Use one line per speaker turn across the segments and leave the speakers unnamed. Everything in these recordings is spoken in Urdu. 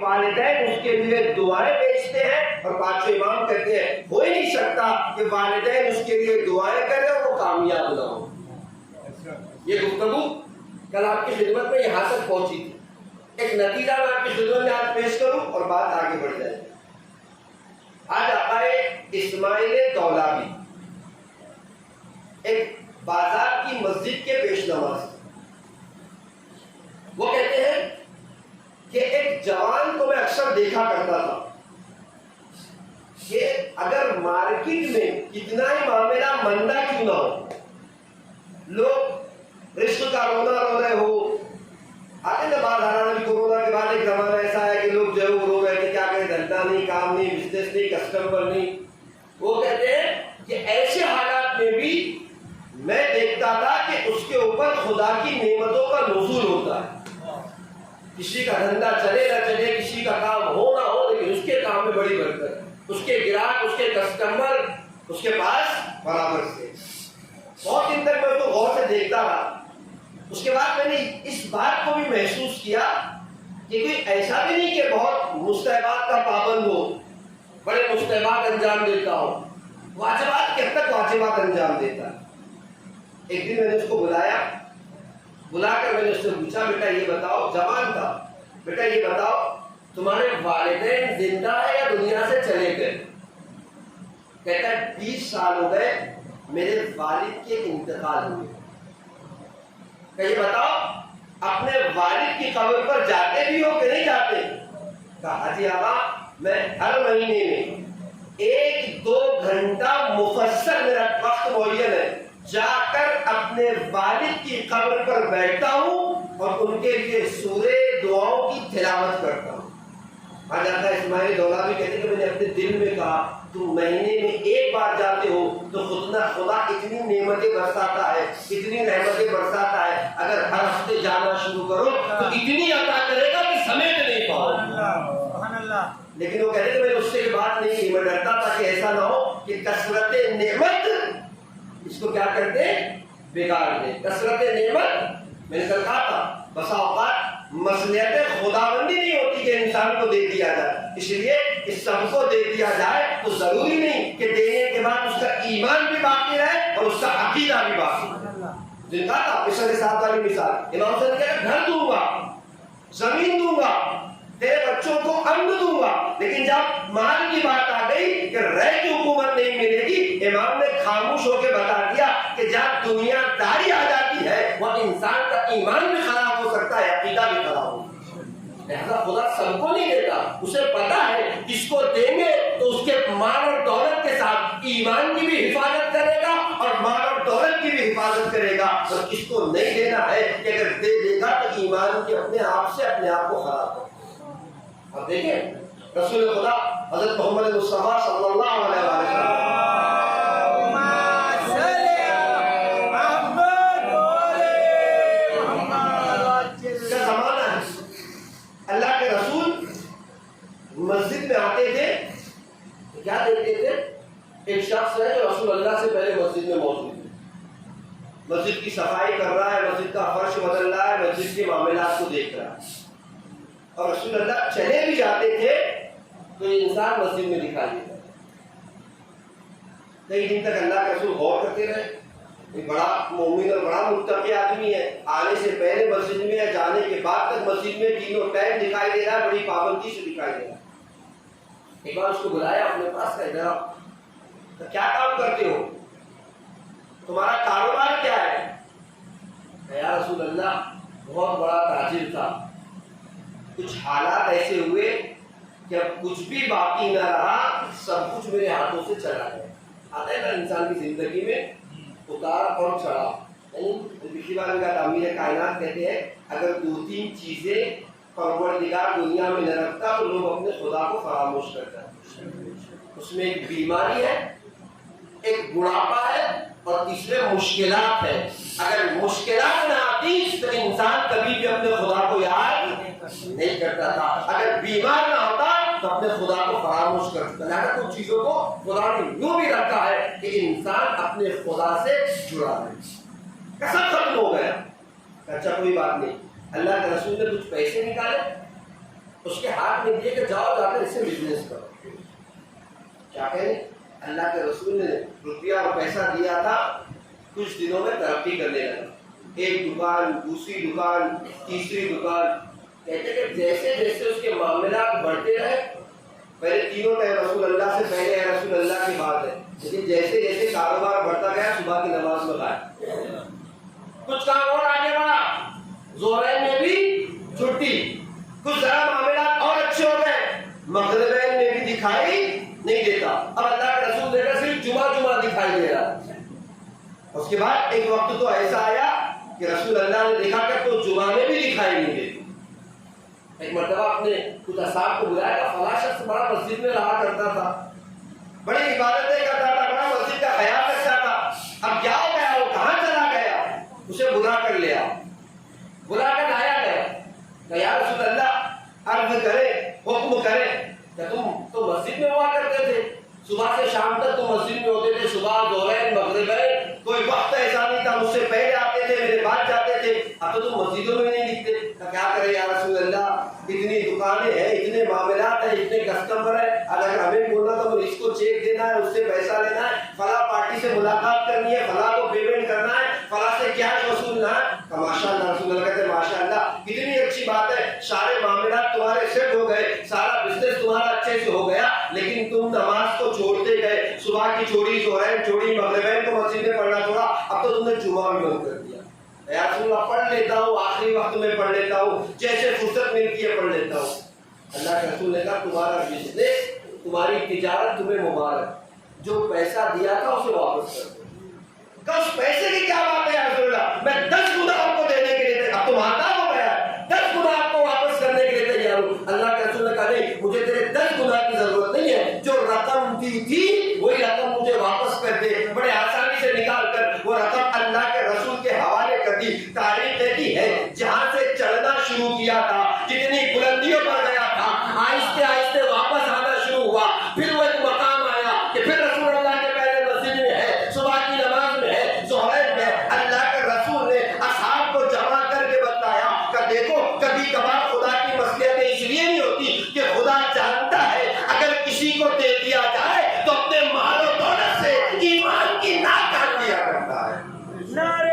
والدین اس کے لیے دعائیں بھیجتے ہیں اور پانچویں امام کہتے ہیں ہو ہی نہیں سکتا کہ والدین اس کے لیے دعائیں کریں اور وہ کامیاب نہ ہو. یہ گفتگو کل آپ کی خدمت میں یہاں تک پہنچی تھی. ایک نتیجہ میں آپ کی خدمت میں آج پیش کروں اور بات آگے بڑھ جائے. آج آقا اسماعیل دولابی ایک بازار کی مسجد کے پیش نماز، وہ کہتے ہیں کہ ایک جوان کو میں اکثر دیکھا کرتا تھا کہ اگر مارکیٹ میں کتنا ہی معاملہ مندہ کیوں نہ ہو، لوگ رشتہ کا رونا رو رہے ہو، آتے نا بعض حالات بھی کورونا کے بعد ایک زمانہ ایسا ہے کہ لوگ جو ہے وہ رو رہے تھے کیا کریں، دھندا نہیں، کام نہیں، بزنس نہیں، کسٹمر نہیں. وہ کہتے ہیں کہ ایسے حالات میں بھی میں دیکھتا تھا کہ اس کے اوپر خدا کی نعمتوں کا نزول ہوتا ہے. کسی کا دھندا چلے نہ چلے، کسی کا کام ہو نہ ہو، لیکن اس کے کام میں بڑی برکت، اس کے گراہک، اس کے کسٹمر اس کے پاس برابر سے. بہت دن تک میں تو غور سے دیکھتا رہا. اس کے بعد میں نے اس بات کو بھی محسوس کیا کہ کوئی ایسا بھی نہیں کہ بہت مستحبات کا پابند ہو، بڑے مستحبات انجام دیتا ہو، واجبات کب تک واجبات انجام دیتا. ایک دن میں نے اس کو بلا کر میں نے اس سے پوچھا بیٹا یہ بتاؤ، جوان تھا، بیٹا یہ بتاؤ تمہارے والدین زندہ ہے یا دنیا سے چلے گئے؟ کہتا ہے 20 سال ہو گئے میرے والد کے انتقال ہوئے. کہ یہ بتاؤ اپنے والد کی قبر پر جاتے بھی ہو کہ نہیں جاتے؟ کہا حاجی آقا میں ہر مہینے میں 1-2 گھنٹہ مفصل میرا وقت معین ہے، جا کر اپنے والد کی قبر پر بیٹھتا ہوں اور ان کے لیے سورے دعاؤں کی تلاوت کرتا ہوں. آج آتا ہے اسماعیل دولابی کہتے ہیں کہ میں نے اپنے دل میں کہا تم مہینے میں 1 بار جاتے ہو تو خدا اتنی نعمتیں برساتا ہے، اتنی رحمتیں برساتا ہے، اگر ہر ہفتے جانا شروع کرو تو اتنی عطا کرے گا کہ سمیٹ نہیں پاؤ. لیکن وہ کہتے ہیں کہ میں نے اس سے بات نہیں کی، میں ڈرتا تھا کہ ایسا نہ ہو کہ کثرت نعمت اس کو کیا کرتے بگاڑ دے. کثرت نعمت میں نے کل کہا تھا بسا اوقات مصلحت خداوندی نہیں ہوتی کہ انسان کو دے دیا جائے، اس لیے اس سب کو دے دیا جائے تو ضروری نہیں کہ دینے کے بعد اس کا ایمان بھی باقی رہے اور اس کا عقیدہ بھی باقی رہے. جن کا تھا مثال 7 والی مثال، امام صاحب نے کہا گھر دوں گا، زمین دوں گا، تیرے بچوں کو امن دوں گا، لیکن جب مال کی بات آ گئی کہ رہ کی حکومت نہیں ملے گی، امام نے خاموش ہو کے بتا دیا کہ جب دنیا داری آ جاتی ہے وہ انسان کا ایمان بھی خراب ہو سکتا ہے، عقیدہ بھی خراب ہو سکتا ہے. لہذا خدا سب کو نہیں دیتا، اسے پتا ہے کس کو دیں گے تو اس کے مال اور دولت کے ساتھ ایمان کی بھی حفاظت کرے گا اور مال اور دولت کی بھی حفاظت کرے گا، اور کس کو نہیں دینا ہے کہ اگر دے دے گا تو ایمان کے اپنے آپ کو خراب کرے. اب دیکھیں رسول خدا حضرت محمد مصطفیٰ صلی اللہ علیہ وسلم کا زمانہ ہے. اللہ کے رسول مسجد میں آتے تھے، کیا دیکھتے تھے؟ ایک شخص ہے جو رسول اللہ سے پہلے مسجد میں موجود ہے، مسجد کی صفائی کر رہا ہے، مسجد کا فرش بدل رہا ہے، مسجد کے معاملات کو دیکھ رہا ہے. اور رسول اللہ چلے بھی جاتے تھے تو یہ انسان مسجد میں دکھائی دیتا. کئی دن تک اللہ کے رسول غور کرتے رہے. ایک بڑا مومن اور بڑا متقی آدمی ہے، آنے سے پہلے مسجد میں یا جانے کے بعد تک مسجد میں تینوں ٹائم دکھائی دے رہا ہے، بڑی پابندی سے دکھائی دے رہا ہے. ایک بار اس کو بلایا اپنے پاس، کہ ادھر آؤ، تو کیا کام کرتے ہو، تمہارا کاروبار کیا ہے؟ یا رسول اللہ بہت بڑا تاجر تھا، کچھ حالات ایسے ہوئے کہ اب کچھ بھی باقی نہ رہا، سب کچھ میرے ہاتھوں سے چلا گیا. آتا ہے نا انسان کی زندگی میں اتار اور چڑھاؤ. پچھلی بار کا تعمیر کائنات کہتے ہیں اگر 2-3 چیزیں پروردگار دنیا میں نہ رکھتا تو لوگ اپنے خدا کو فراموش کرتا. اس میں ایک بیماری ہے، ایک بڑھاپا ہے اور تیسرے مشکلات ہے. اگر مشکلات نہ آتی تو انسان کبھی بھی اپنے خدا کو یاد نہیں کرتا تھا. اگر بیمار نہ ہوتا تو اپنے خدا کو فراموش کرتا. لہذا کچھ چیزوں کو خدا نے یوں بھی رکھا ہے کہ انسان اپنے خدا سے جڑا رہے. کسب ختم ہو گیا، اچھا کوئی بات نہیں، اللہ کے رسول نے کچھ پیسے نکالے، اس کے ہاتھ میں دیے کہ جاؤ جا کر اس سے بزنس کرو. کیا کہیں اللہ کے رسول نے روپیہ اور پیسہ دیا تھا, کچھ دنوں میں ترقی کرنے لگا. ایک دکان, دوسری دکان, تیسری دکان. کہتے کہ جیسے جیسے اس کے معاملات بڑھتے رہے, پہلے تینوں نے رسول اللہ سے پہلے ہے رسول اللہ کی بات ہے, لیکن جیسے جیسے کاروبار بڑھتا گیا صبح کی نماز میں گئے, کچھ کام اور آگے بڑھا, ظہرین میں بھی چھٹی, کچھ ذرا معاملات اور اچھے ہو گئے, مغربین میں بھی دکھائی نہیں دیتا. اب اللہ کے رسول دیکھا صرف جمعہ دکھائی دے رہا. اس کے بعد ایک وقت تو ایسا آیا کہ رسول اللہ نے دیکھا کہ تو جمعہ میں بھی دکھائی نہیں دیتی. ایک مرتبہ اپنے کچھ اصحاب کو بلایا کہ فلاں شخص بڑا مسجد میں رہا کرتا تھا, بڑی عبادتیں کرتا تھا, بڑا مسجد کا خیال رکھتا تھا, اب کیا ہو گیا, وہ کہاں چلا گیا؟ اسے بلا کر لیا, بلا کر لایا گیا کہ یا رسول اللہ عرض کرے, حکم کرے کہ تم تو مسجد میں ہوا کرتے تھے, صبح سے شام تک تو مسجد میں ہوتے تھے, صبح ظہرین مغربین, کوئی وقت ایسا نہیں تھا, مجھ سے پہلے آتے تھے, میرے بعد جاتے تھے, اب تو تم مسجدوں میں نہیں دکھتے. کیا کرے یا رسول اللہ, اتنی دکانیں ہیں, اتنے معاملات ہیں, اتنے کسٹمر ہیں, اگر ہمیں بولنا تو اس کو چیک دینا ہے, اس سے پیسہ لینا ہے, فلاں پارٹی سے ملاقات کرنی ہے, فلاں کو پیمنٹ کرنا ہے, فلاں سے کیش وصولنا ہے. ماشاء اللہ, رسول اللہ کہتے ہیں ماشاء اللہ کتنی اچھی بات ہے, سارے معاملات تمہارے سیٹ ہو گئے, سارا بزنس تمہارا اچھے سے ہو گیا, لیکن تم نماز کو چھوڑتے گئے, صبح کی چھوڑی, ظہرین چھوڑی, مغربین کو مسجد میں پڑھنا چھوڑا, اب تو تم نے جمعہ بھی بند کر دیا. یا رسول اللہ پڑھ لیتا ہوں, آخری وقت میں پڑھ لیتا ہوں, جیسے فرصت ملتی ہے پڑھ لیتا ہوں. اللہ کے رسول نے کہا تمہارا بزنس, تمہاری تجارت تمہیں مبارک, جو پیسہ دیا تھا اسے واپس کر دو. اس پیسے کی کیا بات ہے یا رسول اللہ, میں 10 گنا آپ کو دینے کے لیے, اب تو ماتا ہو گیا, 10 گنا آپ کو واپس کرنے کے لیے تیار ہوں. اللہ کے رسول نے کہا نہیں, مجھے تیرے 10 گنا کی ضرورت نہیں ہے, جو رقم دی تھی وہی رقم مجھے واپس کر دے. بڑے آسانی سے نکال کر وہ رقم اللہ کے رسول کے حوالے کر دی. تاریخ کہتی ہے جہاں سے چڑھنا شروع کیا تھا, جتنی بلندیوں پر گیا تھا, آہستہ آہستہ واپس آنا شروع ہوا. پھر وہ ایک مقام آیا کہ پھر رسول اللہ کے پہلے مسجد میں ہے, صبح کی نماز میں ہے, ظہر میں. اللہ کے رسول نے اصحاب کو جمع کر کے بتایا کہ دیکھو کبھی کبھار خدا کی مصلحتیں اس لیے نہیں ہوتی کہ خدا جانتا ہے اگر کسی کو دے دیا جائے تو اپنے مال و دولت سے ایمان کی ناک کاٹ دیا کرتا ہے. نعرے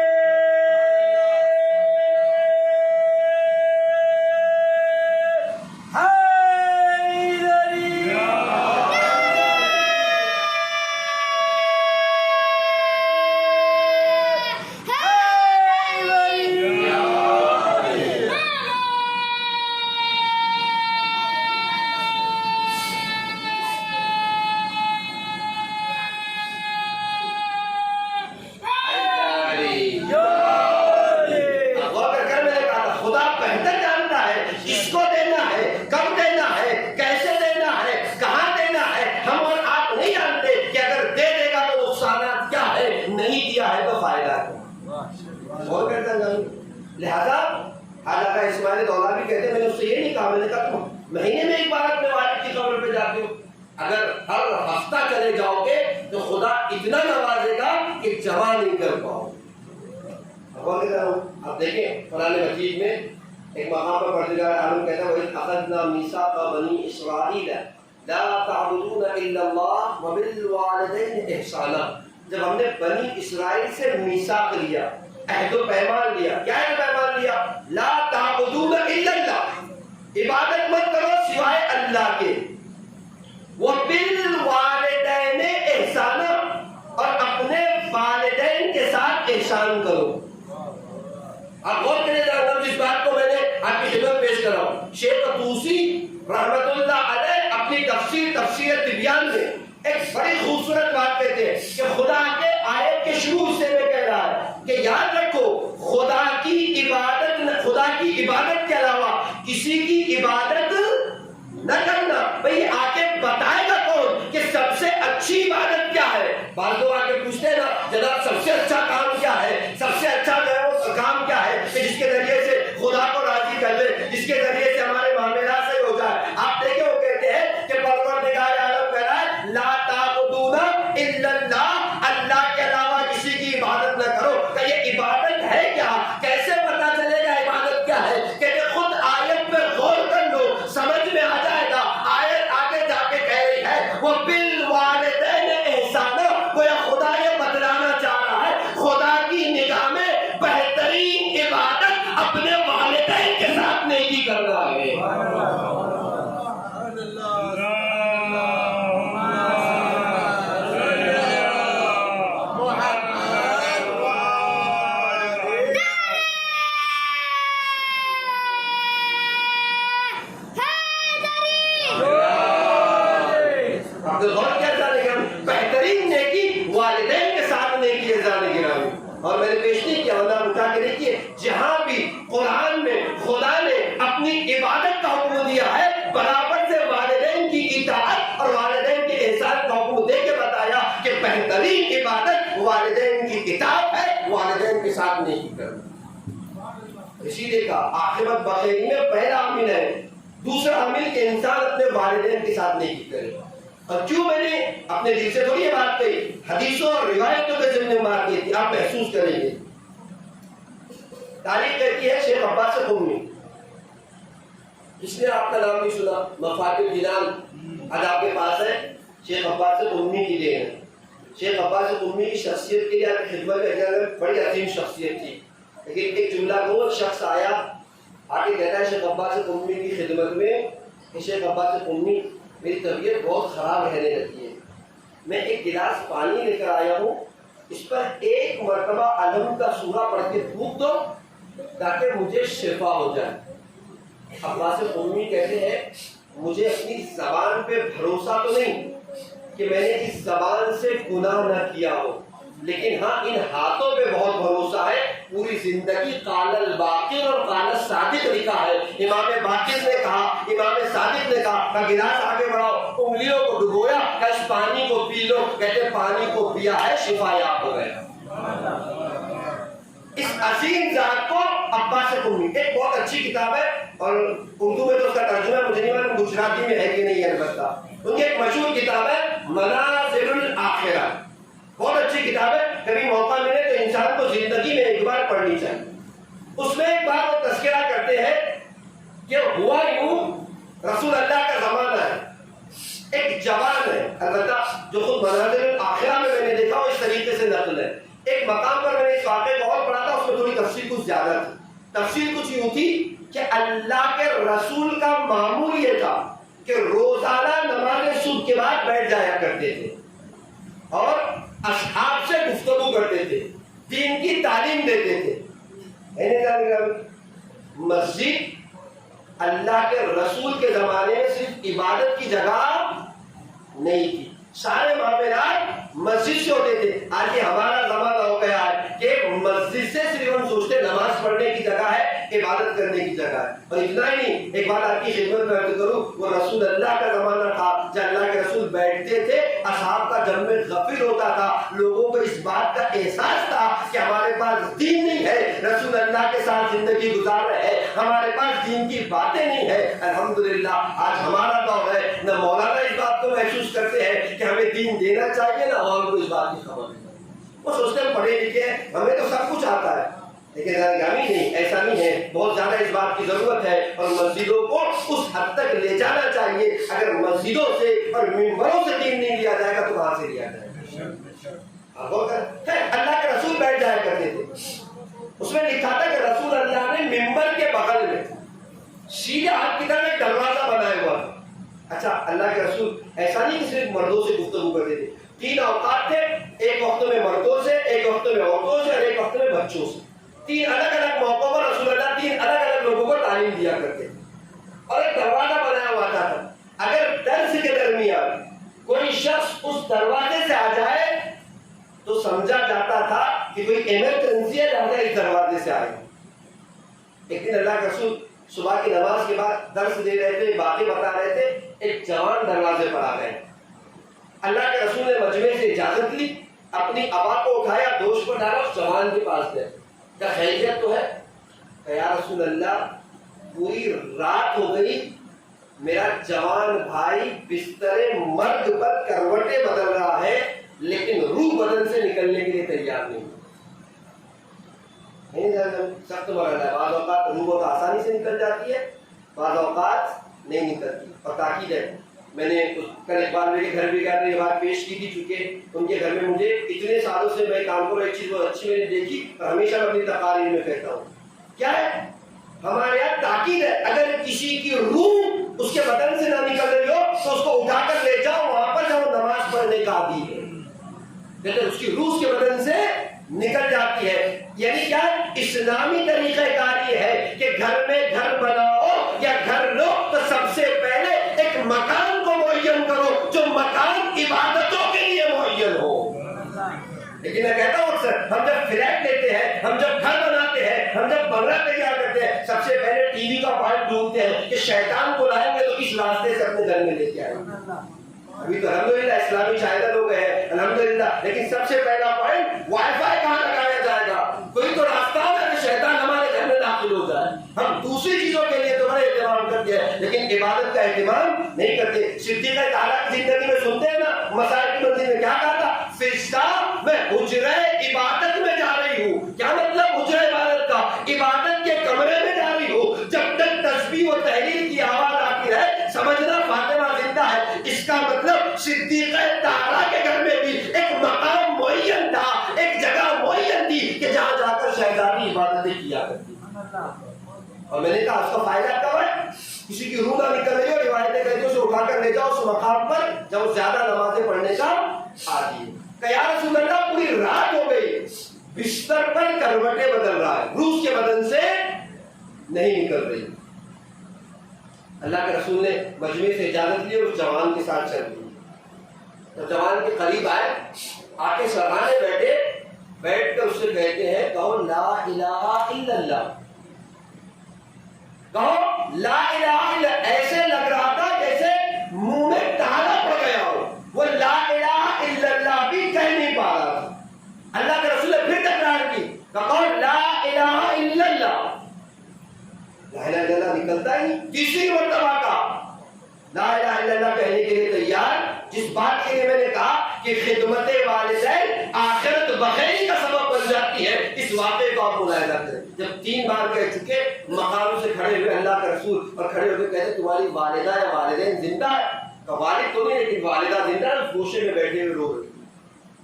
لہذا حالانکہ اسماعیل دولا بھی کہتے ہیں میں نے اس سے یہ نہیں کہا, میں نے کہا تم مہینے میں ایک بار اپنے والد کی قبر پہ جاتے ہو, اگر ہر ہفتہ چلے جاؤ گے تو خدا اتنا نوازے گا کہ جمع نہیں کر پاؤ. اب دیکھیں قرآن مجید میں ایک مقام پر پروردگار عالم کہتا ہے وَإِذْ أَخَذْنَا مِيثَاقَ بَنِي إِسْرَائِيلَ لَا تَعْبُدُونَ إِلَّا اللَّهَ وَبِالْوَالِدَيْنِ إِحْسَانًا. جب ہم نے بنی اسرائیل سے میثاق لیا, عہد و پیمان لیا, کیا عہد و پیمان لیا, لا تعبدون الا اللہ, عبادت مت کرو سوائے اللہ کے, وبالوالدین احسانا, اور اپنے والدین کے ساتھ احسان کرو. آپ غور کریں ذرا, جس بات کو میں نے آپ کی خدمت پیش کر رہا ہوں, شیخ طوسی رحمت اللہ علیہ اپنی تفسیر طبیان میں ایک بڑی خوبصورت بات کہتے ہیں کہ خدا کے آیت کے شروع سے میں کہہ رہا ہے کہ یاد رکھو خدا کی عبادت کے علاوہ کسی کی عبادت نہ کرنا. بھئی آ کے بتائے گا کون کہ سب سے اچھی عبادت کیا ہے؟ بعض لوگ آ کے پوچھتے ہیں نا جناب سب سے اچھا کام کیا ہے, سب سے اچھا جو ہے وہ کام کیا ہے کہ جس کے ذریعے سے خدا کو راضی کر لے, جس کے ذریعے سے ہمارے معاملات صحیح ہو جائے. آپ دیکھیں وہ کہتے ہیں کہ پروردگار عالم کہہ رہا ہے لا تعبدون الا اللہ, اللہ کے علاوہ کسی کی عبادت نہ کرو. کہ یہ عبادت ہے کیا, کیسے پتا چلے گا عبادت کیا ہے؟ کہ خود آیت پہ غور کر لو, سمجھ غور کیا جانے گرام بہترین نیکی والدین کے ساتھ نیکی ہے جانے گرامی. اور میں نے پیش نہیں کیا ورنہ اٹھا کے دیکھیے جہاں بھی قرآن میں خدا نے اپنی عبادت کا حکم دیا ہے برابر سے والدین کی اطاعت اور والدین کے احسان کا حکم دے کے بتایا کہ بہترین عبادت والدین کی اطاعت ہے، والدین کے ساتھ نیکی کرنا. اسی لیے کہا عاقبت بخیری میں پہلا عامل ہے، دوسرا عامل کہ انسان اپنے والدین کے ساتھ نیکی کرے. اور کیوں میں نے اپنے دل سے تھوڑی یہ بات کہی، حدیثوں اور روایتوں کے ضمن میں بات کی تھی، آپ محسوس کریں گے. تاریخ کہتی ہے شیخ عباس قمی، جس نے آپ کا نام بھی سنا، مفاتیح الجنان آج آپ کے پاس ہے، شیخ عباس قمی کی دین ہے. شیخ عباس قمی کی شخصیت کے لیے آپ کی خدمت میں بڑی عظیم شخصیت تھی، لیکن ایک جملہ کو ایک شخص آیا آ کے کہتا ہے شیخ عباس قمی کی خدمت میں کہ شیخ عباس قمی میری طبیعت بہت خراب رہنے لگی ہے، میں ایک گلاس پانی لے کر آیا ہوں، اس پر ایک مرتبہ الحم کا سورہ پڑھ کے تھوک دو تاکہ مجھے شفا ہو جائے. عباس قمی کہتے ہیں مجھے اپنی زبان پہ بھروسہ تو نہیں کہ میں نے اس زبان سے گناہ نہ کیا ہو، لیکن ہاں ان ہاتھوں پہ بہت بھروسہ ہے، پوری زندگی قال الباقر اور قال الصادق لکھا ہے. امام باقر نے کہا، امام صادق نے کہا گلاس آگے بڑھاؤ، انگلیوں کو ڈبویا، اس پانی کو پی لو، کہتے پانی کو پیا ہے شفا یاب ہو گیا. اس عظیم ذات کو عباس قمی، ایک بہت اچھی کتاب ہے اور اردو میں تو اس کا ترجمہ مجھے نہیں معلوم گجراتی میں ہے کہ نہیں ہے، البتہ ان کی ایک مشہور کتاب ہے منازل الاخرہ، بہت اچھی کتاب ہے، کبھی موقع ملے تو انسان کو زندگی میں ایک بار پڑھنی چاہیے. اس میں ایک بار وہ تذکرہ کرتے ہیں کہ ہوا یوں رسول اللہ کا زمانہ ہے، ایک جوان ہے، البتہ جو خود منازل الاخرہ میں نے دیکھا وہ اس طریقے سے نقل ہے. ایک مقام پر میں نے اس واقعے کو اور پڑھا تھا، اس میں تھوڑی تفصیل کچھ زیادہ تھی. تفصیل کچھ یوں تھی کہ اللہ کے رسول کا معمول یہ تھا کہ روزانہ نماز صبح کے بعد بیٹھ جایا کرتے تھے اور اصحاب سے گفتگو کرتے تھے، دین کی تعلیم دیتے تھے. مسجد اللہ کے رسول کے زمانے میں صرف عبادت کی جگہ نہیں تھی، سارے معاملات مسجد سے ہوتے تھے. آج یہ ہمارا زمانہ ہو گیا ہے کہ مسجد سے صرف ہم سوچتے نماز پڑھنے کی جگہ ہے، عبادت کرنے کی جگہ ہے. اور اتنا ہی نہیں، ایک بات آپ کی خدمت میں عرض کروں، وہ رسول اللہ کا زمانہ تھا جب اللہ کے رسول بیٹھتے تھے، اصحاب کا جم میں غفل ہوتا تھا، لوگوں کو اس بات کا احساس تھا کہ ہمارے پاس دین نہیں ہے، رسول اللہ کے ساتھ زندگی گزار رہے ہیں، ہمارے پاس دین کی باتیں نہیں ہے. الحمدللہ آج ہمارا دور ہے، نہ مولانا اس بات کو محسوس کرتے ہیں کہ ہمیں دین دینا چاہیے، نہ عوام کو اس بات کی خبر ہے. وہ سوچتے ہیں پڑھے لکھے ہیں، ہمیں تو سب کچھ آتا ہے، لیکن نہیں، ایسا نہیں ہے. بہت زیادہ اس بات کی ضرورت ہے اور مسجدوں کو اس حد تک لے جانا چاہیے. اگر مسجدوں سے اور ممبروں سے دین نہیں لیا جائے گا تو کہاں سے لیا جائے گا؟ اللہ کے رسول بیٹھ جایا کرتے تھے، اس میں لکھا تھا کہ رسول اللہ نے ممبر کے بغل میں سیدھے ہاتھ کی طرف ایک دروازہ بنایا ہوا تھا. اچھا اللہ کے رسول ایسا نہیں کہ صرف مردوں سے گفتگو کرتے تھے، 3 اوقات تھے، ایک وقت میں مردوں سے، ایک وقت میں عورتوں سے اور ایک وقت میں بچوں سے. 3 الگ الگ موقعوں پر رسول اللہ 3 الگ الگ لوگوں کو تعلیم دیا کرتے تھے اور ایک دروازہ بنایا ہوا تھا. اگر درس کے درمیان کوئی شخص اس دروازے سے آ جائے تو سمجھا جاتا تھا کہ کوئی ایمرجنسی ہے، لہذا اس دروازے سے آئے. ایک دن اللہ کے رسول صبح کی نماز کے بعد درس دے رہے تھے، باتیں بتا رہے تھے، ایک جوان دروازے پر آ گئے. اللہ کے رسول نے مجمع سے اجازت لی، اپنی ابا کو اٹھایا، دوش پر ڈالا، اس جوان کے پاس گئے. کیا خیریت تو ہے؟ کہ یا رسول اللہ پوری رات ہو گئی، میرا جوان بھائی بستر مرگ پر کروٹیں بدل رہا ہے لیکن روح بدن سے نکلنے کے لیے تیار نہیں. سخت مرض ہے، بعض اوقات روح بہت آسانی سے نکل جاتی ہے، بعض اوقات نہیں نکلتی. اور تاکید ہے، میں نے کل اقبال میرے گھر بھی گیا، یہ بات پیش کی تھی، چونکہ ان کے گھر میں مجھے اتنے سالوں سے میں کام کروں، ایک چیز بہت اچھی میں نے دیکھی اور ہمیشہ میں اپنی تقاریر میں کہتا ہوں، کیا ہے ہمارے یہاں تاکید ہے، اگر کسی کی روح اس کے بدن سے نہ نکل رہی ہو تو اس کو اٹھا کر لے جاؤ وہاں پر جب وہ نماز پڑھنے کا عادی ہے، لیکن اس کی روح اس کے بدن سے نکل جاتی ہے. یعنی کیا اسلامی طریقہ کار یہ ہے کہ گھر میں گھر بناؤ یا گھر لو تو سب سے پہلے ایک مکان کو معین کرو جو مکان عبادتوں کے لیے معین ہو. لیکن میں کہتا ہوں اکثر ہم جب فلیٹ لیتے ہیں, ہم جب گھر بناتے ہیں, ہم جب بنگلہ تیار کرتے ہیں, سب سے پہلے ٹی وی کا پوائنٹ ڈھونڈتے ہیں کہ شیطان کو لائیں گے تو کس راستے سے اپنے گھر میں لے کے آئیں گے. ابھی تو الحمدللہ اسلامی چینل ہو گئے ہیں الحمدللہ, لیکن سب سے پہلا پوائنٹ وائی فائی کہاں لگایا جائے گا. کوئی تو راستہ ہوگا کہ شیطان ہمارے گھر میں داخل ہو جائے. ہم دوسری چیزوں کے لیے تو بڑے اہتمام کرتے ہیں لیکن عبادت کا اہتمام نہیں کرتے. صدیق اعلیٰ کی زندگی میں سنتے ہیں نا, مسائل کی منزل میں کیا کہا تھا, فرشتہ میں حجرہ عبادت میں جا رہی ہوں. کیا مطلب حجرہ عبادت کا؟ عبادت کے کمرے میں جا رہی ہوں. جب تک تسبیح و تحلیل کی آواز آتی ہے سمجھنا فاطمہ زندہ ہے. اس کا مطلب صدیق طاہرہ کے گھر میں بھی ایک مقام معین تھا, ایک جگہ معین تھی کہ جہاں جا کر شہزادی عبادتیں کیا کرتی. اور میں نے کہا اس کا فائدہ کب ہے؟ کسی کی روح نہ نکل رہی ہو, روایتیں کہتی اسے اٹھا کر لے جاؤ اس مقام پر جب وہ زیادہ نمازیں پڑھنے کا عادی ہے. کہ یا رسول اللہ پوری رات ہو گئی, بستر پر کروٹیں بدل رہا ہے, روح اس کے بدن سے نہیں نکل رہی. اللہ کے رسول نے مجمع سے اجازت لی اور اس جوان کے ساتھ چل دی. تو جوان کے قریب آئے, آ کے سرانے بیٹھے, بیٹھ کر اسے کہتے ہیں کہو لا الہ الا اللہ, کہو لا الہ الا. ایسے لگ رہا تھا جیسے منہ میں تالا پڑ گیا ہو, وہ لا الہ الا اللہ بھی کہہ نہیں پا رہا تھا. اللہ کے رسول نے پھر تکرار کی, کہو لا الہ الا اللہ. لا الہ الا اللہ نکلتا ہی نہیں. تیسری مرتبہ کا لا الہ الا اللہ کہنے کے لیے تیار, جس بات کے لیے میں نے کہا کہ خدمت والدین آخرت بخیری کا سبب بن جاتی ہے, اس واقعے کو آپ ملاحظہ کریں. جب 3 بار کہہ چکے, مقام سے کھڑے ہوئے اللہ کے رسول اور کھڑے ہو کے کہتے تمہاری والدہ یا والدین زندہ ہے؟ تو والد تو نہیں لیکن والدہ زندہ ہے. اس گوشے میں بیٹھے ہوئے رو رہے,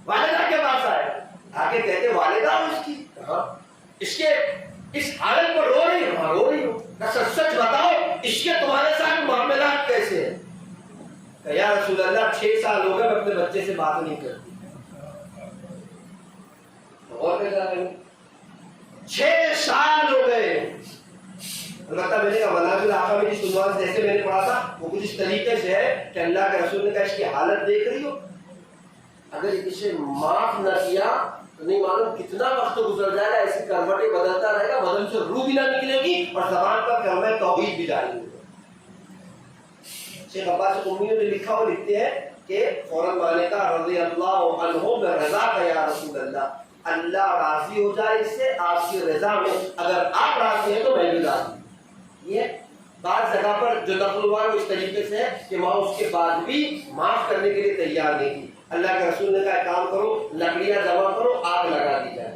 والدہ کے پاس آئے, آ کے کہتے والدہ ہو اس کی, اس کے اس حالت پر رو رہی ہو؟ ہاں رو رہی ہو. سچ سچ بتاؤ اس کے تمہارے ساتھ معاملات کیسے ہیں؟ کہ یا رسول اللہ 6 سال ہو گئے میں اپنے بچے سے بات نہیں کرتی. اور کیا 6 سال ہو گئے. البتہ میں نے کہا مناظر آقا میں جس عنوان سے جیسے میں نے پڑھا تھا وہ کچھ اس طریقے سے ہے کہ اللہ کے رسول نے کہا اس کی حالت دیکھ رہی ہو, اگر اسے معاف نہ کیا تو نہیں معلوم کتنا وقت گزر جائے گا, ایسی کروٹیں بدلتا رہے گا, بدن سے روح بھی نہ نکلے گی اور زبان پر کلمہ توحید بھی جاری ہوگا. شیخ عباس امیوں نے لکھا, وہ لکھتے ہیں کہ فوراً مانے کا رضی اللہ عنہ میں رضا کا یا رسول اللہ, اللہ راضی ہو جائے اس سے آپ کی رضا میں, اگر آپ راضی ہیں تو میں بھی راضی. یہ بعض جگہ پر جو نقل ہوا ہے اس طریقے سے ہے کہ وہاں اس کے بعد بھی معاف کرنے کے لیے تیار نہیں تھی. اللہ کے رسول نے کہا کام کرو, لکڑیاں جمع کرو, آگ لگا دی جائے.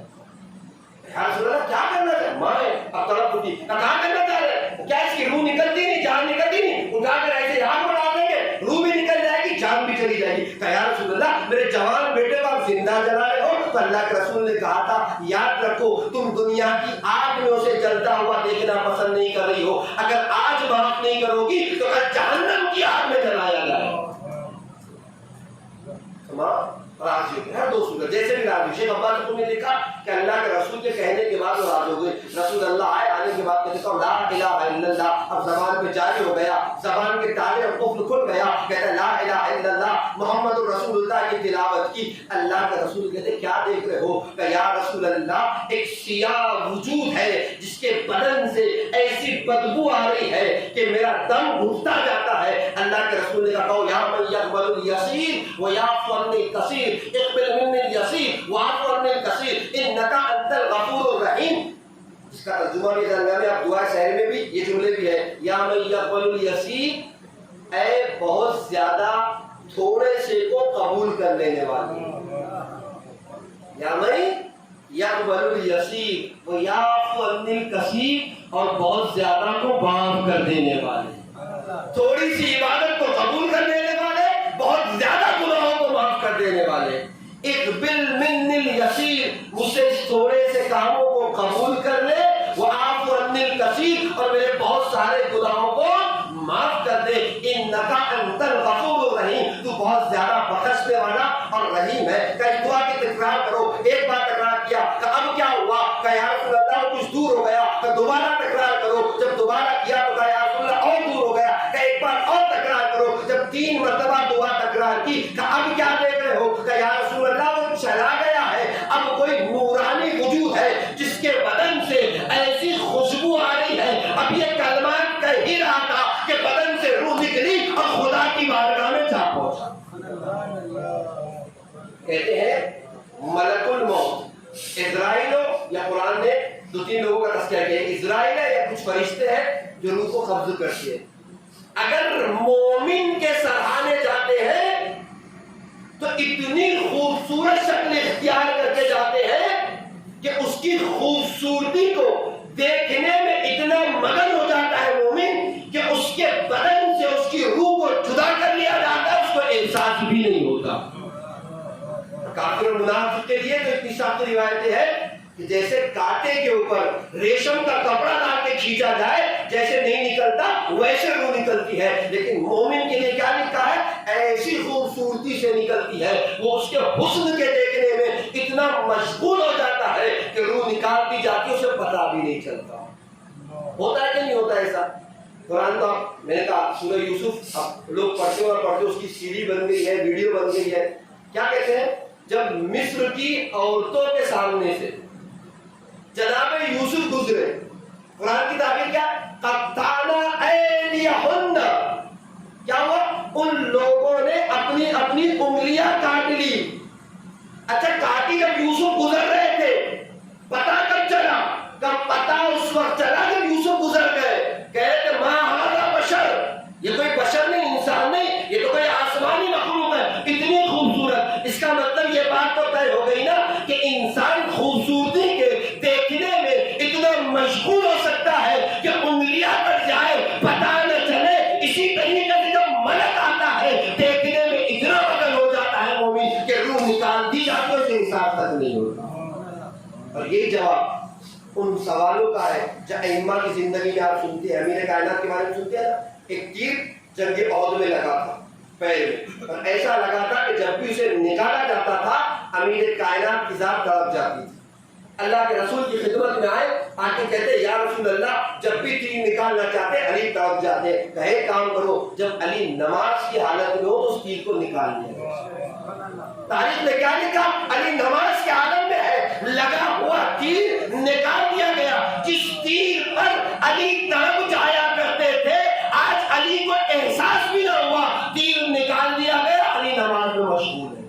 رسول اللہ کیا کرنا چاہے, ماں اب طرف ہوتی کہاں کرنا چاہ رہے, کیا اس کی روح نکلتی نہیں, جان نکلتی نہیں, اٹھا کر ایسے آگ میں ڈال دیں گے, روح بھی نکل جائے گی, جان بھی چلی جائے گی. کہ یا رسول اللہ میرے جوان بیٹے کو آپ زندہ جلا رہے ہو. تو اللہ کے رسول نے کہا تھا یاد رکھو تم دنیا کی آگ میں اسے جلتا ہوا دیکھنا پسند نہیں کر رہی ہو, اگر آج معاف نہیں کرو گی تو کل جہنم کی آگ میں جلایا جائے گا. راضی ہو گئے ہر 2 صورت جیسے بھی راضی. شیخ عباس نے لکھا کہ اللہ کے رسول کے کہنے کے بعد وہ راضی ہو گئے. رسول اللہ آئے, آنے کے بعد کہتے لا الہ الا اللہ, اب زبان پہ جاری ہو گیا, زبان کے تالے اور قفل کھل گیا, کہتا لا الہ الا اللہ محمد رسول اللہ کی تلاوت کی. اللہ کے رسول کہتے کیا دیکھ رہے ہو؟ کہ یا رسول اللہ ایک سیاہ وجود ہے جس کے بدن سے ایسی بدبو آ رہی ہے کہ میرا دم گھٹتا جاتا ہے. اللہ کے رسول نے کہا یا من یقبل الیسیر ویعفو عن الکثیر اقبل منی الیسیر واعف عن الکثیر انک انت الغفور الرحیم. اس کا ترجمہ بھی جاننا ہے آپ, دعا شہر میں بھی یہ جملے بھی ہے, یا من یقبل الیسیر, اے بہت زیادہ تھوڑے سے کو قبول کر لینے والے, یا من یقبل الیسیر ویعفو عن الکثیر, اور بہت زیادہ کو معاف کر دینے والے. تھوڑی سی عبادت کو قبول کر لینے والے, بہت زیادہ گناہوں کو معاف کر دینے والے. اقبل من الیسیر, مجھ سے اس تھوڑے سے کاموں کو قبول کر لے, وعفو عن الکثیر, اور میرے بہت سارے گناہوں کو معاف کر دے. انک انت الغفور الرحیم, تو بہت زیادہ بخشنے والا اور رحیم ہے. کہ دعا کی تکرار کرو. ایک بار تکرار کیا کہ اب کیا ہوا, کہ یا رسول اللہ کچھ دور ہو گیا, کہ دوبارہ تکرار کرو. جب دوبارہ کیا تو کہ یا رسول اللہ اور دور ہو گیا, کہ ایک بار اور تکرار کرو. جب 3 مرتبہ دعا تکرار پہنچا. کہتے ہیں ملک الموت اسرائیل ہو, یا قرآن نے 2-3 لوگوں کا تذکرہ کیا, اسرائیل ہے یا کچھ فرشتے ہیں جو روح کو قبض کرتے ہیں. اگر مومن کے سراہنے جاتے ہیں تو اتنی خوبصورت شکل اختیار کر کے جاتے ہیں کہ اس کی خوبصورتی کو دیکھنے میں اتنا مگن ہو جاتا ہے مومن کہ اس کے بدن سے اس کی روح کو جدا کر لیا جاتا ہے, اس کو احساس بھی نہیں ہوتا. کافر اور منافق کے لیے تو اتنی سخت روایتیں ہیں کہ جیسے کانٹے کے اوپر ریشم کا کپڑا ڈال کے کھینچا جائے جیسے نہیں نکلتا ویسے روح نکلتی ہے, لیکن مومن کے لیے کیا لکھا ہے, ایسی خوبصورتی سے نکلتی ہے. وہ اس کے حسن کے دیکھنے میں اتنا مشغول ہو جاتا ہے کہ روح نکال دی جاتی ہے, اسے پتہ بھی نہیں چلتا. ہوتا ہے کہ نہیں ہوتا ایسا؟ قرآن تو میں نے کہا سورہ یوسف اب لوگ پڑھتے اور پڑھتے اس کی سیڈی بن گئی ہے, ویڈیو بن گئی ہے. کیا کہتے ہیں, جب مصر کی عورتوں کے سامنے سے جناب یوسف گزرے, قرآن کی تعبیر کیا, قطعنا ایدیہن, کیا ہوا, ان لوگوں نے اپنی اپنی انگلیاں کاٹ لی. اچھا کاٹی جب یوسف گزر رہے تھے, پتا کب چلا, کب پتا اس وقت چلا جب یوسف گزر گئے. کہتے ما ھذا بشر, یہ کوئی بشر نہیں, انسان نہیں, یہ تو کوئی آسمانی مخلوق ہے, اتنی خوبصورت. اس کا مطلب یہ بات تو طے ہو گئی نا کہ انسان خوبصورتی کے دیکھنے میں اتنا مشغول ہو سکتا ہے کہ انگلیاں کٹ جائے پتا نہ چلے. اسی طریقے سے جب ملک آتا ہے دیکھنے میں اتنا مگن ہو جاتا ہے مومن کہ روح نکال دی جاتی ہے, اسے احساس تک نہیں ہوتا. اور یہ جواب ان سوالوں کا ہے جو ائمہ کی زندگی میں آپ سنتے ہیں. امیر کائنات کے بارے میں سنتے ہیں نا, ایک تیر جنگ احد میں لگا تھا پیر میں, اور ایسا لگا تھا کہ جب بھی اسے نکالا جاتا تھا امیر کائنات کی ذات تڑپ جاتی تھی. اللہ کے رسول کی خدمت میں آئے, آ کے کہتے یا رسول اللہ جب بھی تیر نکالنا چاہتے علی تڑپ جاتے. کہے کام کرو, جب علی نماز کی حالت میں ہو تو اس تیر کو نکال لیا. تاریخ میں کیا لکھا, علی نماز کے حالت میں ہے, لگا ہوا تیر نکال دیا گیا. جس تیر پر علی تڑپ جایا کرتے تھے آج علی کو احساس بھی نہ ہوا, تیر نکال دیا گیا, علی نماز میں مشغول ہے.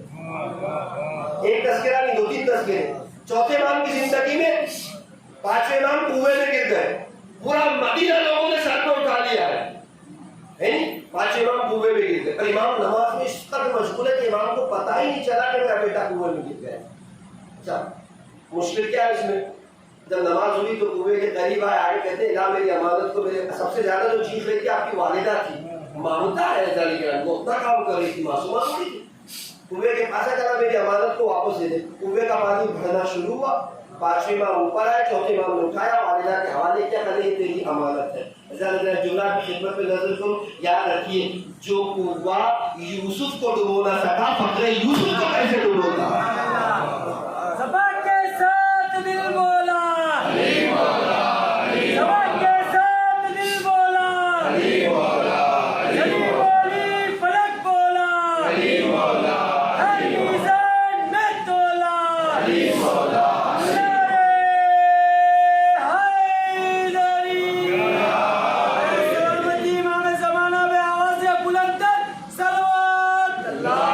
ایک تذکرہ نہیں, 2-3 تذکرے. چوتھے امام کی زندگی میں 5ویں امام کنویں میں گر گئے, پورا مدینہ لوگوں نے سر کو اٹھا لیا ہے, 5ویں امام کنویں میں گر گئے. اور امام نماز میں اس قدر مشغول ہے کہ امام کو پتہ ہی نہیں چلا کہ میرا بیٹا کنویں میں گر گیا. اچھا مشکل کیا ہے اس میں, جب نماز ہوئی تو کنویں کے قریب آئے, آگے کہتے ہیں اللہ میری امانت کو, میرے سب سے زیادہ جو چیز رہی تھی آپ کی والدہ تھی, مامتا ہے وہ اتنا کام کر رہی تھی, معصومہ تھوڑی تھی. کنویں کے پاس چلا میری امانت کو واپس دے دے. کنویں کا پانی بھرنا شروع ہوا, 5ویں امام اوپر آئے, 4تھے امام نے اٹھایا, والدہ کے حوالے کیا, کرے یہ تیری امانت ہے. جملہ کی خدمت میں نظر کرو, یاد رکھیے جو کنواں یوسف کو ڈبو نہ سکا فقر یوسف کو کیسے ڈبوتا.
سبق کے ساتھ دل بولا, سبق کے ساتھ دل بولا, جلی بولی فلک بولا, ہر میزان میں تولا, سلامتی امام زمانہ بے آواز بلند تر صلوات اللہ.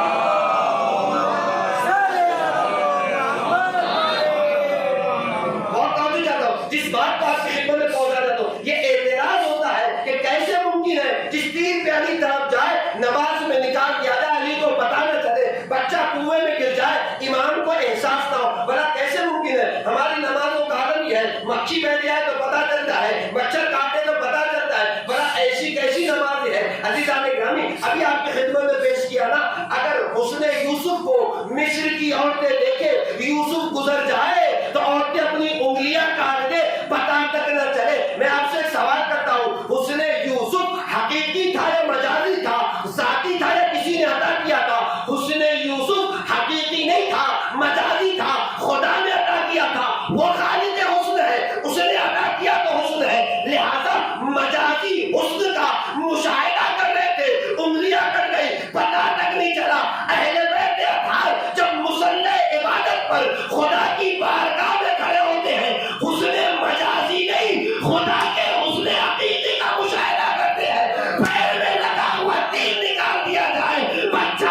جس بات کو آپ کی خدمت میں پہنچا دیتا ہوں, یہ اعتراض ہوتا ہے کہ کیسے ممکن ہے جس تیر پہ علی طرف جائے نماز میں نکال دیا جائے, علی کو پتہ نہ چلے, بچہ کنویں میں گر جائے, امام کو احساس نہ ہو. بھلا کیسے ممکن ہے؟ ہماری نمازوں کا عالم یہ ہے, مکھی بیٹھ جائے تو پتہ چلتا ہے, مچھر کاٹے تو پتہ چلتا ہے. بھلا ایسی کیسی نماز ہے؟ عزیزان گرامی ابھی آپ کی خدمت میں پیش کیا نا, اگر حسن یوسف کو مصر کی عورتیں دیکھے, یوسف گزر جائے تو عورتیں اپنی انگلیاں کاٹ دے, پتہ تک نہ چلے. میں آپ سے سوال کرتا ہوں, حسن یوسف حقیقی تھا یا مجازی تھا, ذاتی تھا یا کسی نے عطا کیا تھا؟ حسن یوسف حقیقی نہیں تھا, مجازی تھا, خدا نے عطا کیا تھا. وہ خالق حسن ہے, اس نے عطا کیا تو حسن ہے, لہذا مجازی حسن کا مشاہدہ کر رہے تھے, انگلیاں کٹ گئی, پتہ تک نہیں چلا. اہل بیت اطہار جب مصلی عبادت پر خدا کی بارگاہ میں کھڑے ہوتے ہیں, حسن مجازی نہیں خدا کے حسن حقیقی کا مشاہدہ کرتے ہیں. پیر میں لگا ہوا تیر نکال دیا جائے, بچہ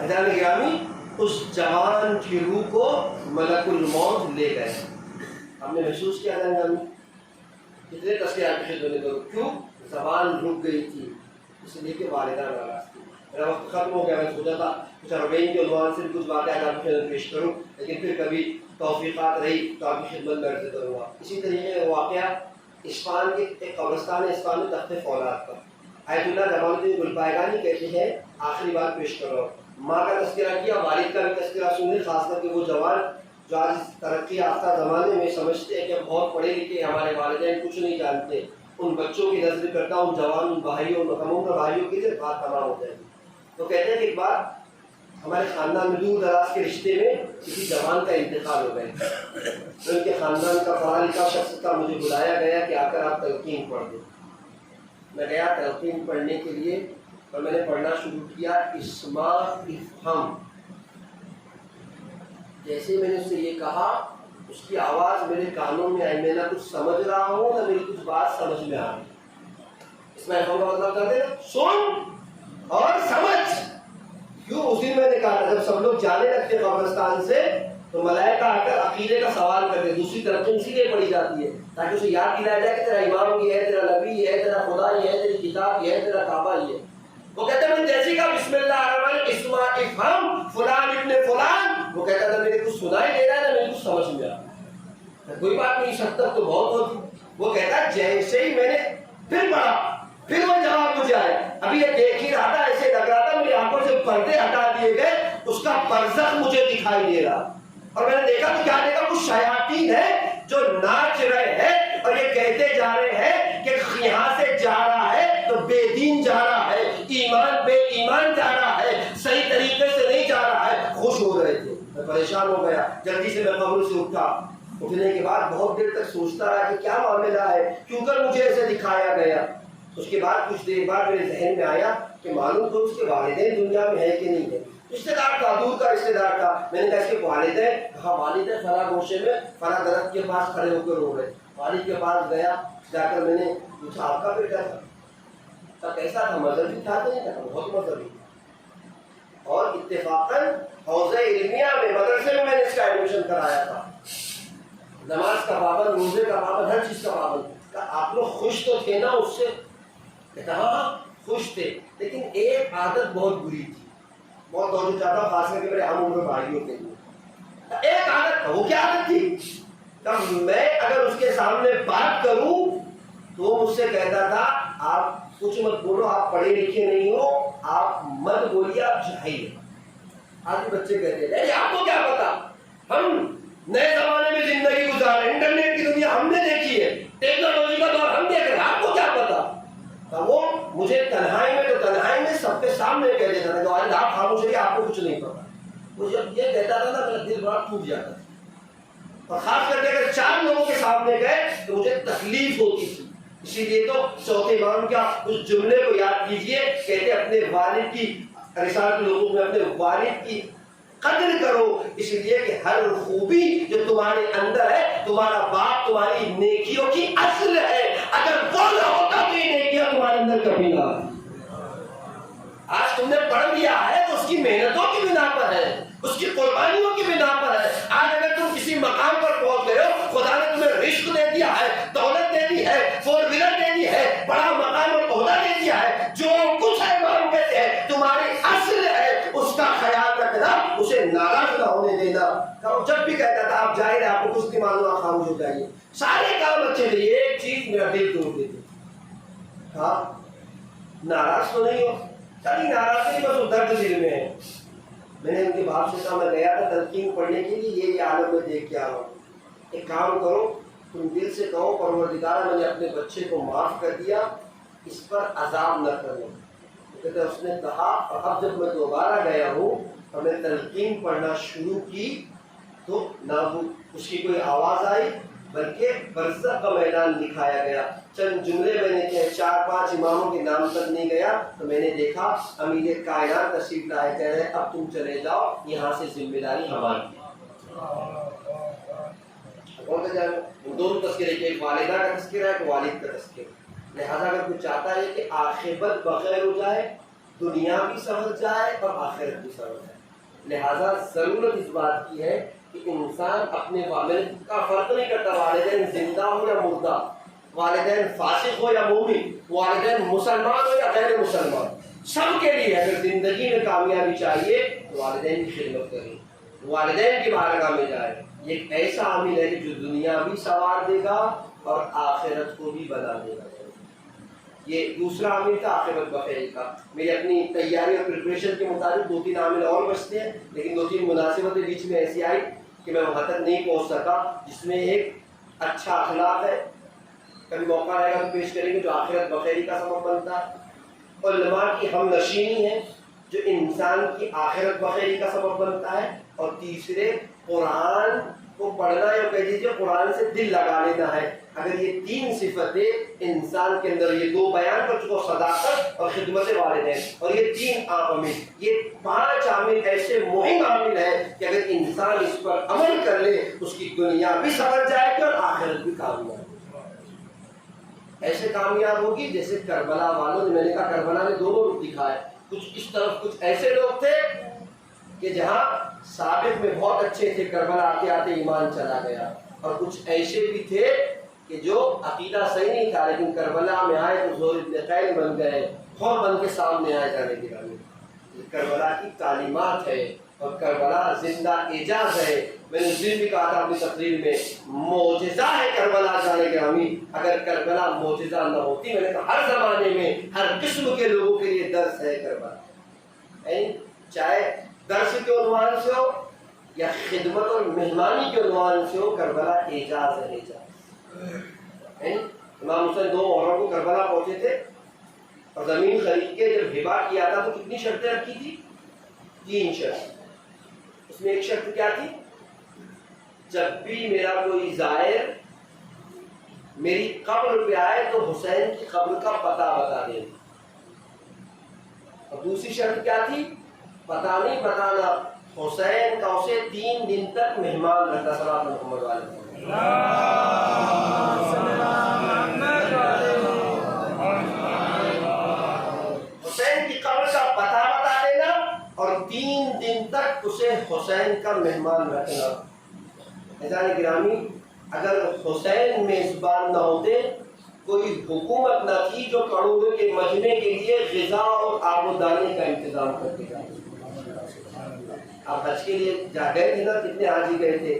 حضرت گرامی اس جوان کی روح کو ملک الموت لے گئے. ہم نے محسوس کیا حضرت گرامی کتنے تذکرے آپ کی خدمت کرو. کیوں؟ زبان رک گئی تھی اس لیے کہ والدہ ناراض تھی. میرا وقت ختم ہو گیا. میں سوچا تھا کچھ ربین کے عنوان سے کچھ باتیں آپ کی خدمت پیش کروں, لیکن پھر کبھی توفیقات رہی تو آپ کی خدمت میں عرض کروں گا. اسی طریقے کا واقعہ اسفان کے ایک قبرستان ہے اسفان میں تخت فولاد کا. آیت اللہ جمال الدین گلپائگانی کہتے ہیں آخری بات پیش کر رہا ہوں. ماں کا تذکرہ کیا, والد کا بھی تذکرہ سنیں, خاص کر کے وہ جوان جو آج ترقی یافتہ زمانے میں سمجھتے ہیں کہ ہم بہت پڑھے لکھے, ہمارے والدین کچھ نہیں جانتے. ان بچوں کی نظر کرتا ہوں, جوان ان بھائیوں محمود بھائیوں کی بات تمام ہو جائے گی. تو کہتے ہیں کہ ایک بار ہمارے خاندان میں دور دراز کے رشتے میں کسی جوان کا انتقال ہو گیا. تو ان کے خاندان کا پڑھا لکھا شخص کا مجھے بلایا گیا کہ آ کر آپ تلقین پڑھ دیں. میں گیا تلقین پڑھنے کے لیے اور میں نے پڑھنا شروع کیا اسما افہم. جیسے میں نے اس سے یہ کہا اس کی آواز میرے کانوں میں آئی. میں نہ کچھ سمجھ رہا ہوں نہ میری کچھ بات سمجھ میں آ رہی. اس میں افہم کا مطلب کرتے ہیں سن اور سمجھ. کیوں؟ اس دن میں نے کہا تھا جب سب لوگ جانے لگتے قبرستان سے تو ملائکہ آ کر عقیدے کا سوال کرتے. دوسری طرف تو اسی لیے پڑھی جاتی ہے تاکہ اسے یاد دلایا جائے کہ تیرا امام یہ ہے, تیرا نبی یہ ہے, تیرا خدا یہ ہے, تیری کتاب یہ ہے, تیرا کعبہ یہ ہے. وہ کہتا ہے میں جیسے کہا بسم اللہ الرحمن الرحیم افہم فلان ابن فلان, وہ کہتا تھا میرے کچھ سنائی دے رہا ہے نہ میرے کچھ سمجھ میں آ رہا ہے. کوئی بات نہیں, 70 تو بہت ہوتی. وہ کہتا ہے جیسے ہی میں نے پھر پڑھا پھر وہ جواب مجھے آیا. ابھی یہ دیکھ ہی رہا تھا, ایسے لگ رہا تھا میری آنکھوں سے پردے ہٹا دیے گئے, اس کا برزخ مجھے دکھائی دے رہا. اور میں نے دیکھا تو کیا دیکھا, کچھ شیاطین ہیں جو ناچ رہے ہیں اور یہ کہتے جا رہے ہیں کہ یہاں سے جا رہا ہے تو بے دین جا رہا ہے, ایمان بے ایمان جا رہا ہے, صحیح طریقے سے نہیں جا رہا ہے. خوش ہو رہے تھے. میں پریشان ہو گیا, جلدی سے میں قبر سے اٹھا. اٹھنے کے بعد بہت دیر تک سوچتا رہا کہ کیا معاملہ ہے, کیوں کر مجھے ایسے دکھایا گیا. اس کے بعد کچھ دیر بعد میرے ذہن میں آیا کہ معلوم تو اس کے والدین دنیا میں ہے کہ نہیں ہے. رشتے دار تھا, دور کا رشتے دار تھا. میں نے کہا اس کے والدین, کہا والدین فلاں گوشے میں فلاں درخت کے پاس کھڑے ہو کر رو رہے. والد کے پاس گیا, جا کر میں نے پوچھا آپ کا بیٹا تھا کیسا تھا, مذہبی تھا تو نہیں تھا؟ بہت مذہبی. اور اتفاقاً حوضہ علمیہ میں مدرسے میں نے اس کا ایڈمیشن کرایا تھا. نماز کا پابند, روزے کا پابند, ہر چیز کا پابند. آپ لوگ خوش تو تھے نا اس سے؟ کہتا ہاں خوش تھے, لیکن ایک عادت بہت بری تھی. بہت توجہ چاہتا ہوں خاص کر کے میرے ہم عمر بھائیوں کے لیے. ایک عادت, وہ کیا عادت تھی؟ میں اگر اس کے سامنے بات کروں تو وہ مجھ سے کہتا تھا آپ کچھ مت بولو, آپ پڑھے لکھے نہیں ہو, آپ مت بولیے, آپ جاہل. آج بچے کہتے ہیں آپ کو کیا پتا, ہم نئے زمانے میں زندگی گزار رہے ہیں, انٹرنیٹ کی دنیا ہم نے دیکھی ہے, ٹیکنالوجی کا دور ہم دیکھ رہے ہیں, آپ کو کیا پتا. وہ مجھے تنہائی میں تو تنہائی میں سب کے سامنے کہہ دیتا تھا کہ آج آپ خاموش رہیے, آپ کو کچھ نہیں پتا. وہ جب یہ کہتا تھا نا میرا دل بڑا ٹوٹ جاتا تھا. اور خاص کر کے اگر 4 لوگوں کے سامنے گئے تو مجھے تکلیف ہوتی تھی. اسی لیے تو چوتھے امام کا اس جملے کو یاد کیجئے, کہتے اپنے والد کی رسالت لوگوں میں اپنے والد کی قدر کرو, اس لیے کہ ہر خوبی جو تمہارے اندر ہے, تمہارا باپ تمہاری نیکیوں کی اصل ہے. اگر وہ نہ ہوتا تو یہ نیکیاں تمہارے اندر کبھی نہ آتی. آج تم نے پڑھ لیا ہے تو اس کی محنتوں کی بنا پر ہے, اس کی قربانیوں کی بنا پر ہے. آج اگر تم کسی مقام پر پہنچ گئے ہو, خدا نے تمہیں رزق دے دیا ہے, دولت دے دی ہے, 4 ویلر دے دی ہے, بڑا مقام اور عہدہ دے دیا ہے, جو کچھ ہے مان کہتے ہیں تمہاری اصل ہے, اس کا خیال رکھنا, اسے ناراض نہ ہونے دینا. جب بھی کہتا تھا آپ ظاہر ہے آپ کو کچھ نہیں معلوم, خاموش ہو جائیے, سارے کام اچھے تھے, ایک چیز میرا دل توڑ دیتی. ہاں ناراض تو نہیں ہو, ساری ناراضی بس درد دل میں ہے. میں نے ان کے باپ سے کہا میں گیا تھا تلقین پڑھنے کے لیے, یہ عالم میں دیکھ کے آ رہا ہوں, ایک کام کرو تم دل سے کہو پروردگار میں نے اپنے بچے کو معاف کر دیا, اس پر عذاب نہ کرو. کہتے اس نے کہا, اور اب جب میں دوبارہ گیا ہوں اور میں تلقین پڑھنا شروع کی تو نہ اس کی کوئی آواز آئی بلکہ برزخ کا میدان دکھایا گیا. چند جملے میں نے کہے, 4-5 اماموں کے نام تک نہیں گیا تو میں نے دیکھا امیر کائنات تشریف لائے کہہ رہے اب تم چلے جاؤ, یہاں سے ذمہ داری ہماری. کون سا جائے, دونوں تذکرے کے, ایک والدہ کا تذکرہ ہے, ایک والد کا تذکرہ. لہٰذا اگر کوئی چاہتا ہے کہ عاقبت بخیر ہو جائے, دنیا بھی سمجھ جائے اور آخرت بھی سمجھ جائے. لہذا ضرورت اس بات کی ہے کہ انسان اپنے والدین کا فرق نہیں کرتا، والدین زندہ ہو یا مردہ، والدین فاسق ہو یا مومن، والدین مسلمان ہو یا غیر مسلمان، سب کے لیے اگر زندگی میں کامیابی چاہیے تو والدین کی خدمت کریں، والدین کی بارگاہ میں جائے. یہ ایک ایسا عامل ہے کہ جو دنیا بھی سنوار دے گا اور آخرت کو بھی بنا دے گا. یہ دوسرا عامل تھا آخرت بخیر کا. میری اپنی تیاری اور پریپریشن کے مطابق 2-3 عامل اور بچتے ہیں، لیکن 2-3 مناسبتیں بیچ میں ایسی آئی کہ میں وہاں تک نہیں پہنچ سکا، جس میں ایک اچھا اخلاق ہے. کبھی موقع رہے گا تو پیش کریں گے، جو آخرت بخیری کا سبب بنتا ہے. علماء کی ہم نشینی ہے جو انسان کی آخرت بخیری کا سبب بنتا ہے. اور تیسرے قرآن کو پڑھنا یا کہہ دیجیے قرآن سے دل لگا لینا ہے. اگر یہ 3 صفتیں انسان کے اندر، یہ 2 بیان کر چکا، صداقت اور خدمت والدین، اور یہ 3 عامل، یہ 5 عامل ایسے مہم عامل ہیں کہ اگر انسان اس پر عمل کر لے اس کی دنیا بھی سمجھ جائے گی اور آخرت بھی کامیاب ہوگی. ایسے کامیاب ہوگی جیسے کربلا والوں نے، میں نے کہا کربلا نے 2 رخ دکھائے. کچھ اس طرف کچھ ایسے لوگ تھے کہ جہاں سابق میں بہت اچھے تھے، کربلا آتے آتے ایمان چلا گیا. اور کچھ ایسے بھی تھے کہ جو عقیدہ صحیح نہیں تھا لیکن کربلا میں آئے تو زور ابن قیل بن گئے، خور بن کے سامنے آئے جانے کے بعد. یہ کربلا کی تعلیمات ہے اور کربلا زندہ اعجاز ہے. میں نے اس دن بھی کہا تھا اپنی تقریر میں، معجزہ ہے کربلا جانے گرامی. اگر کربلا معجزہ نہ ہوتی، میں نے کہا ہر زمانے میں ہر قسم کے لوگوں کے لیے درس ہے کربلا. چاہے درس کے عنوان سے ہو یا خدمت اور مہمانی کے عنوان سے ہو، کربلا اعجاز ہے، اعجاز. امام حسین 2 محرم کو کربلا پہنچے تھے اور زمین خرید کے جب ہبا کیا تھا تو کتنی شرطیں رکھی تھی؟ 3 شرط. اس میں ایک شرط کیا تھی؟ جب بھی میرا کوئی زائر میری قبر پہ آئے تو حسین کی قبر کا پتہ بتا دے. اور دوسری شرط کیا تھی؟ پتہ نہیں بتانا، حسین کا اسے 3 دن تک مہمان رہتا. صلی اللہ علیہ وسلم حسین کی قبر کا پتہ بتا دینا اور 3 دن تک اسے حسین کا مہمان رکھنا. عزیزان گرامی، اگر حسین میزبان نہ ہوتے، کوئی حکومت نہ تھی جو کروڑوں کے مجمع کے لیے غذا اور آب و دانے کا انتظام کرتے جائے. آپ حج کے لیے جا گئے تھے نا، کتنے حاجی گئے تھے؟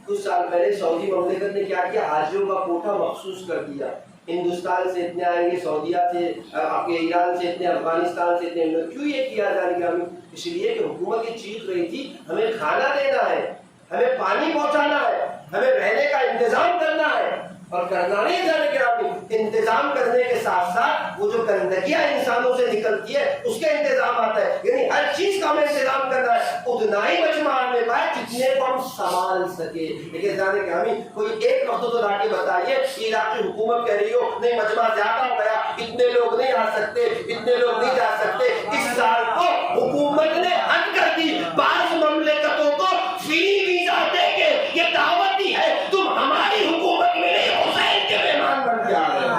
کچھ سال پہلے سعودی مملکت نے کیا کیا، حاجیوں کا کوٹا مخصوص کر دیا. ہندوستان سے اتنے آئیں گے، سعودیہ سے، آپ کے ایران سے اتنے، افغانستان سے اتنے. کیوں یہ کیا جانے گا؟ اس لیے کہ حکومت یہ چیخ رہی تھی ہمیں کھانا دینا ہے، ہمیں پانی پہنچانا ہے، ہمیں رہنے کا انتظام کرنا ہے. اور کرنا نہیں جانے کے آپ انتظام کرنے کے ساتھ ساتھ وہ جو گندگیاں انسانوں سے نکلتی ہے اس کے انتظام آتا ہے. یعنی ہر چیز کا ہمیں انتظام کرنا ہے. اتنا ہی مجمع آنے پائے جتنے کو ہم سنبھال سکے. لیکن جانے کہ ہمیں کوئی ایک وقت تو لا کے بتائیے کہ علاقائی حکومت کہہ رہی ہو نہیں مجمع زیادہ ہو گیا، اتنے لوگ نہیں آ سکتے، اتنے لوگ نہیں جا سکتے. اس سال تو حکومت نے حد کر دی، بعض مملکتوں کو فری ویزا دے کے یہ دعوت دی ہے تم ہماری حکومت میں نہیں، حسین کے مہمان بن کے آ رہے ہیں.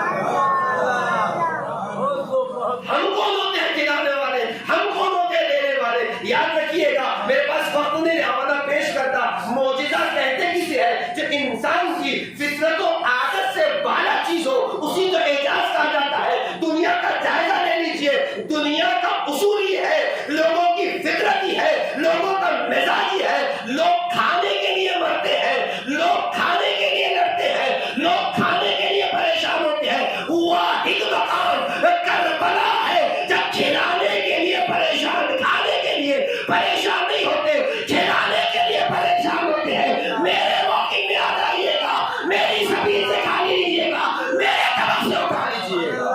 ہم کون ہوتے ہیں کھلانے والے، ہم کون ہوتے ہیں دینے والے؟ یاد رکھیے گا، میرے پاس وقت نہیں حوالہ پیش کرتا. معجزہ کہتے کسے ہے؟ جو انسان کی فطرت و عادت سے بالا چیز ہو اسی کو اعجاز کہا جاتا ہے. دنیا کا جائزہ لے لیجئے، دنیا کا اصول ہی ہے، لوگوں کی فطرت ہی ہے، لوگوں کا مزاج ہی ہے. لوگ کھانے کے لیے مرتے ہیں، لوگ کھانے کے لیے لڑتے ہیں، لوگ کھانے کے لیے پریشان ہوتے ہیں. واحد مقام کربلا ہے جب کھلانے کے لیے پریشان، کھانے کے لیے پریشان نہیں ہوتے، کھلانے کے لیے پریشان ہوتے ہیں. میرے موقع میں آ جائیے گا، میری زمین سے کھا لیجیے گا، میرے طرف سے اٹھا لیجیے گا.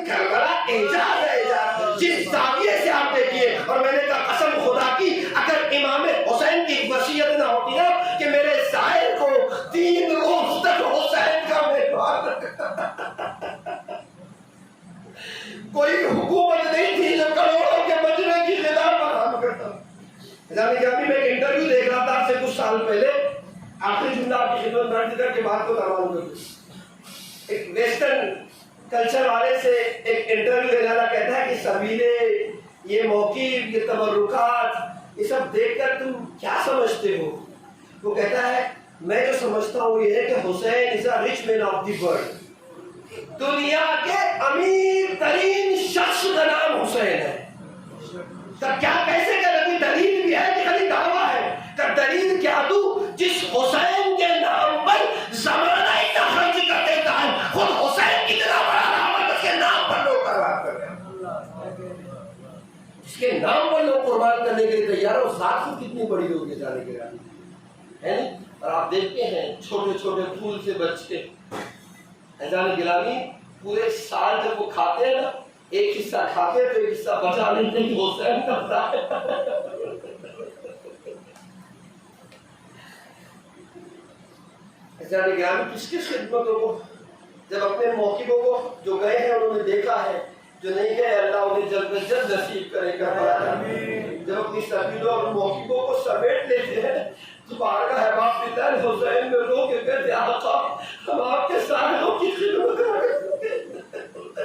کربلا اعجاز ہے، اعجاز. جس زاویے سے آپ دیکھیے، اور میں نے کہا قسم خدا کی اگر امام حسین کی وصیت نہ ہوتی نا کہ میرے زائر کو 3 روز تک حسین کا مہمان، کوئی حکومت نہیں تھی جو کروڑوں کے مجمع کی غذا فراہم کرتا. میں ایک انٹرویو دیکھ رہا تھا آپ سے کچھ سال پہلے، آخری جملہ آپ کی خدمت میں کر کے بات کو تمام کر دوں. ایک ویسٹرن کلچر والے سے ایک انٹرویو لینے والا کہتا ہے کہ سبیلے یہ موقف یہ تبرکات یہ سب دیکھ کر تم کیا سمجھتے ہو؟ وہ کہتا ہے میں جو سمجھتا ہوں یہ ہے کہ Hussain is a rich man of the world, دنیا کے امیر ترین شخص کا نام حسین ہے۔ تب کیا کیسے کہ کوئی دلیل بھی ہے کہ خالی دعویٰ ہے؟ تب دلیل کیا دوں جس حسین کے نام پر زمانہ اتنا خرچ کر دیتا ہے، خود حسین کتنا بڑا نام ہے اس کے نام پر لوگ قربان کر رہے ہیں، جس کے نام پر لوگ قربان کرنے کے لیے تیار ہو، ذات خود کتنی بڑی ہوگی جانے کے لیے ہے نہیں؟ اور آپ دیکھتے ہیں چھوٹے چھوٹے پھول سے بچے اذان گرامی پورے سال جب وہ کھاتے ہیں نا، ایک حصہ کھاتے تو ایک حصہ بچا لیتے ہیں، حسین کرتا ہے۔ اذان گرامی کس کس خدمتوں کو جب اپنے موقعوں کو جو گئے ہیں انہوں نے دیکھا ہے، جو نہیں گئے اللہ انہیں جلد از جلد نصیب کرے گا۔ جب اپنی سبیلوں اور موقعوں کو سمیٹ لیتے ہیں تو بارگاہ احباب فداء حسین میں رو کے کہتے ہیں آقا ہم آپ کے سائلوں کی خدمت کریں،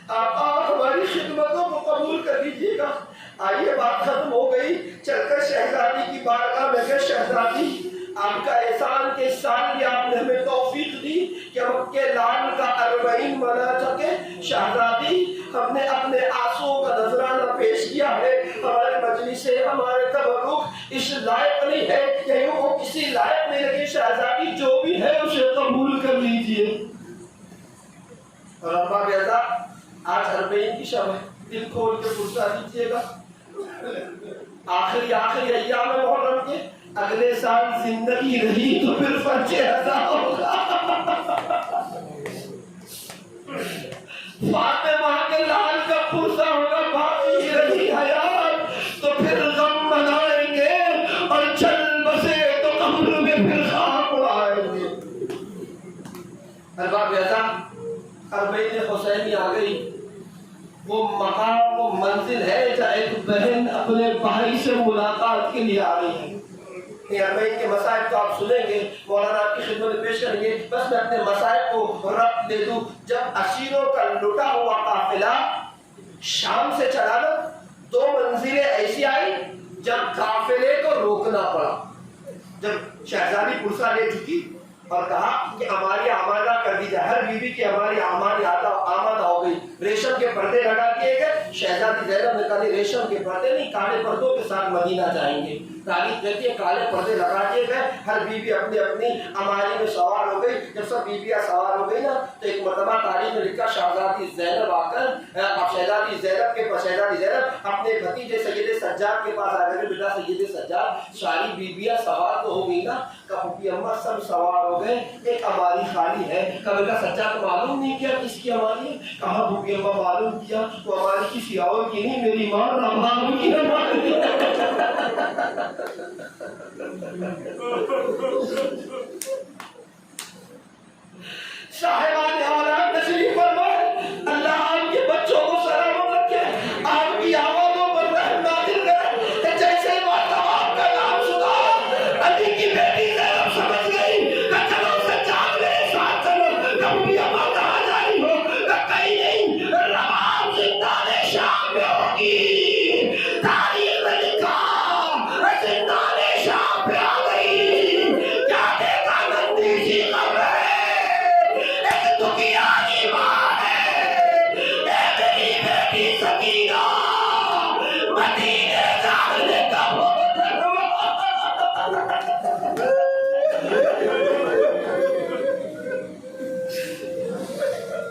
آقا ہماری خدمتوں کو قبول کر لیجیے گا۔ آئیے بات ختم ہو گئی، چل کر شہزادی کی بارگاہ میں کہ شہزادی آپ کا احسان کے سال بھی آپ نے ہمیں توفیق دی کہ ہم اپنے لال کا 40 منا سکے۔ شہزادی ہم نے اپنے آنسوؤں کا نذرانہ پیش کیا ہے، ہمارے مجلس سے ہمارے تبرک اس لائق نہیں ہے کہ وہ کسی لائق نہیں، لیکن شہزادی جو بھی ہے اسے قبول کر لیجئے۔ اور ابا بیضا آج 40 کی شب ہے، دل کھول کے پرسا دیجئے گا، آخری ایام محرم کے اگلے سال زندگی رہی تو پھر فرج ادا ہوگا۔ فاطمہ کے لال کا پرسا ہوگا، باقی رہی حیات تو پھر غم منائیں گے، اور چل بسے تو قبر میں پھر خاک اڑائیں گے۔ ارباب بیضا 40 حسینی آ گئی، وہ مقام وہ منزل ہے جہاں ایک بہن اپنے بھائی سے ملاقات کے لیے آ رہی ہے۔ اربعین کے مسائب تو آپ سنیں گے، مولانا آپ کی خدمت میں پیش کریں گے، بس میں اپنے مسائب کو ربط دے دوں۔ جب اسیروں کا لٹا ہوا قافلہ شام سے چلا نا، 2 منزلیں ایسی آئی جب قافلے کو روکنا پڑا۔ جب شہزادی پرسا لے چکی اور کہا کہ ہماری آمادہ کر دی جائے، ہر بیوی کی ہماری آمادہ ہو گئی، ریشم کے پردے لگا دیے گئے۔ شہزادی زینب نے کہا ریشم کے پردے نہیں، کالے پردوں کے ساتھ مدینہ جائیں گے۔ تاریخ دیتی ہے کالے پردے لگا دیے گئے، ہر بیوی اپنی اپنی اماری میں سوار ہو گئی۔ جب سب بیویاں سوار ہو گئی نا تو ایک مرتبہ تاریخ میں لکھا شہزادی زینب آ کر شہزادی زینب اپنے بھتیجے سید سجاد کے پاس آ گئے، بیٹا سید سجاد ساری بیویاں سوار تو ہو گئی نا؟ کہا پھوپھی اماں سب سوار ہو گئے، ایک اماری خالی ہے۔ کہا بیٹا سجاد معلوم نہیں کیا کس کی اماری ہے؟ کہا پھوپھی اماں معلوم کیا، وہ اماری کسی اور کی نہیں، میری ماں رباب کی اماری ہے۔ صاحبان اولاد تشریف فرمائے، اللہ آپ کے بچوں کو سلامت رکھے، آپ کی آوازوں پر رحم نازل کرے کہ جیسے آپ کا نام سنا علی کی بیٹی زینب سمجھ گئی کہ چلو سجاد میرے ساتھ چلو، کبھی اماں کہاں جا رہی ہو؟ کہ کہیں نہیں، رباب زندان شام میں ہوگی۔ تاریخ میں لکھا زندان شام پہ آ گئی، کیا دیکھا نندی سی خبر ہے، ایک دکھیاری ماں ہے، اے میری بیٹی سکینہ مدینے جانے کا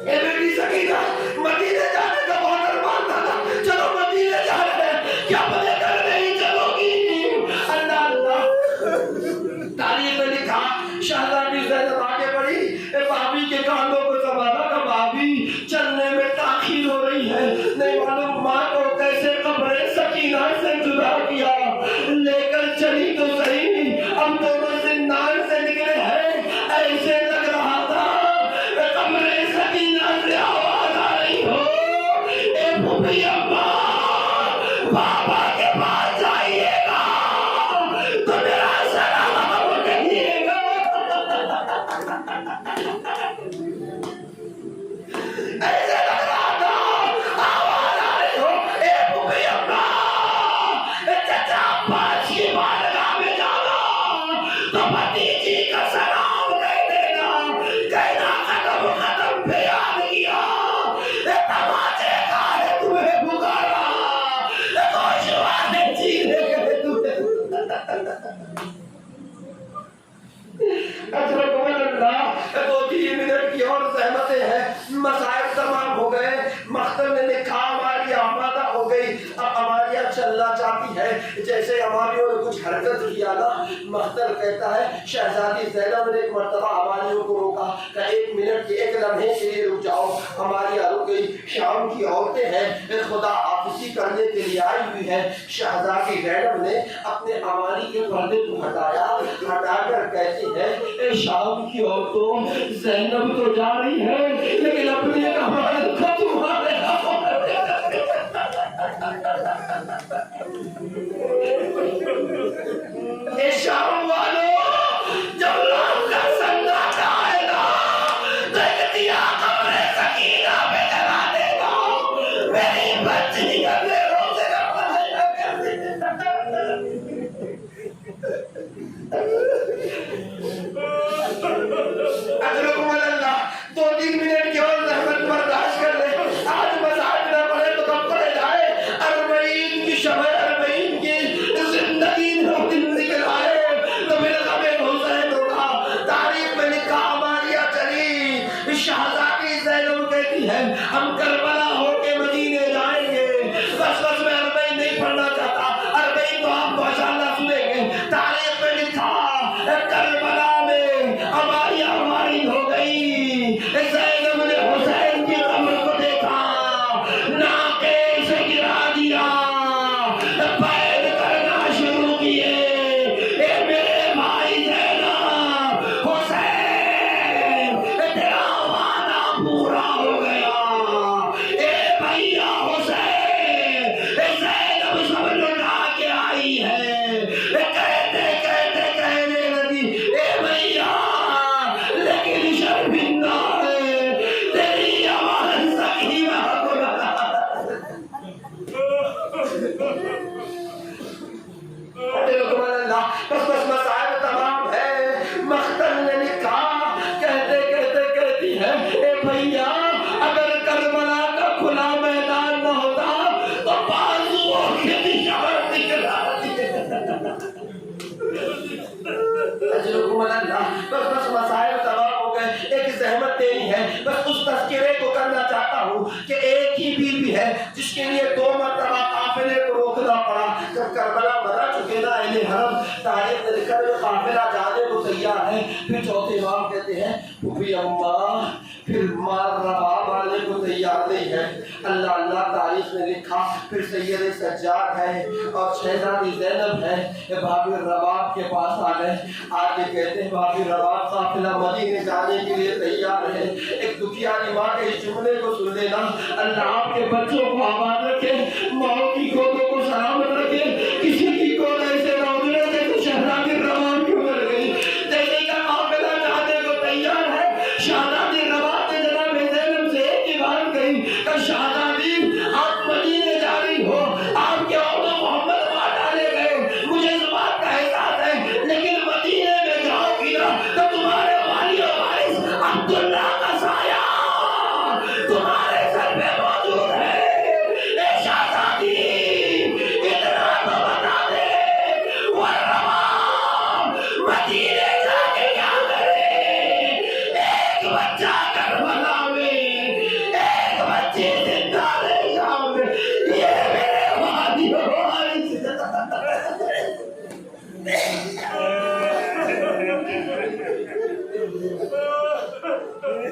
اے بیٹی سکینہ مدینے جانے کا بہت ارمان تھا، چلو مدینے جا رہے ہیں، کیا پتہ کر نہیں چلو گی؟ اللہ اللہ۔ تاریخ میں لکھا شہزادی زینب آگے بڑھی، بھابھی کے کانوں کو سنبھالا کہ بھابھی چلنے میں تاخیر ہو رہی ہے، نہیں معلوم ماں کو کیسے قبر سکینہ سے جدا کیا، لے کر چلی تو صحیح، ہم دونوں زندان سے نکلے ہیں، ایسے لگ رہا تھا قبر سکینہ سے آواز آ رہی ہو، اے پھوپھی اماں بابا کے پاس جائیے گا تو میرا سلام کہیے گا۔ امالیوں نے کچھ حرکت کیا نا، مختر کہتا ہے شہزادی زینب نے ایک مرتبہ امالیوں کو روکا کہ 1 منٹ کے 1 لمحے کے لیے رک جاؤ۔ امالیہ رک گئی۔ شام کی عورتیں ہیں، خدا حافظی کرنے کے لیے آئی ہوئی ہے۔ شہزادی زینب نے اپنے امالی کے پردے کو ہٹایا، ہٹا کر کہتی ہے اے شام کی عورتوں، زینب تو جا رہی ہے لیکن اپنے امالی کو تمہارے اے شام والوں، جب رات کا سناٹا آئے گا تو ایک دیا قبر سکینہ میں جلا دے گا، میری بچی کا دیروں سے اجرکم اللہ 2-3 منٹ کی اور زحمت برداشت کر لیں۔ آج مزاج نہ پڑے تو کب پڑے جائے؟ 40 کی شب 40 کی زندگی دن نکل آئے تو پھر غم حسین رکا۔ تاریخ میں لکھا امالیہ چلی، شہزادی زینب کہتی ہے ہم کربلا ہو کے مدینے جائیں گے۔ بس میں 40 نہیں پڑھنا چاہتا، 40 تو آپ ماشاءاللہ سنیں گے۔ تاریخ میں لکھا کربلا میں امالیہ وارد ہو گئی، زینب نے حسین کی قبر کو دیکھا، ناکے سے گرا دیا، پید کرنا شروع کیے، اے میرے بھائی زینب، حسین تیرا وعدہ پورا ہو گیا، اے بھیا حسین، زینب سب لٹا کے آئی ہے۔ کہنے لگی اے بھیا لیکن شرمندہ ہے، تیری آواز سکینہ کو لگا۔ بس مسائل تمام ہے۔ مختل نے لکھا، کہتی ہے اے بھیا اگر کربلا کا کھلا میدان نہ ہوتا تو بازوؤں کے نشان دکھلاتی۔ اجرکم اللہ، بس مسائل تمام ہو گئے۔ ایک زحمت دینی ہے، بس اس تذکرے کو کرنا چاہتا ہوں کہ ایک ہی بیوی ہے جس کے لیے 2 مرتبہ قافلے کو روکنا پڑا۔ جب کربلا بنا چکے نا اہل حرم، تاریخ نے لکھا ہے قافلہ جانے کو تیار ہے، پھر چوتھے امام کہتے ہیں پھوپھی اماں پھر مار رباب آنے کو تیار نہیں ہے۔ اللہ اللہ، تاریخ نے لکھا پھر سید سجاد ہے اور شہزادی زینب ہے، بابی رباب کے پاس آ گئے۔ آگے کہتے ہیں بابی رباب قافلہ مدینے جانے کے لیے تیار ہے۔ ایک دکھیاری ماں کے اس جملے کو سن لینا، اللہ آپ کے بچوں کو آباد رکھے، ماں کی گودوں کو سلامت رکھے، کسی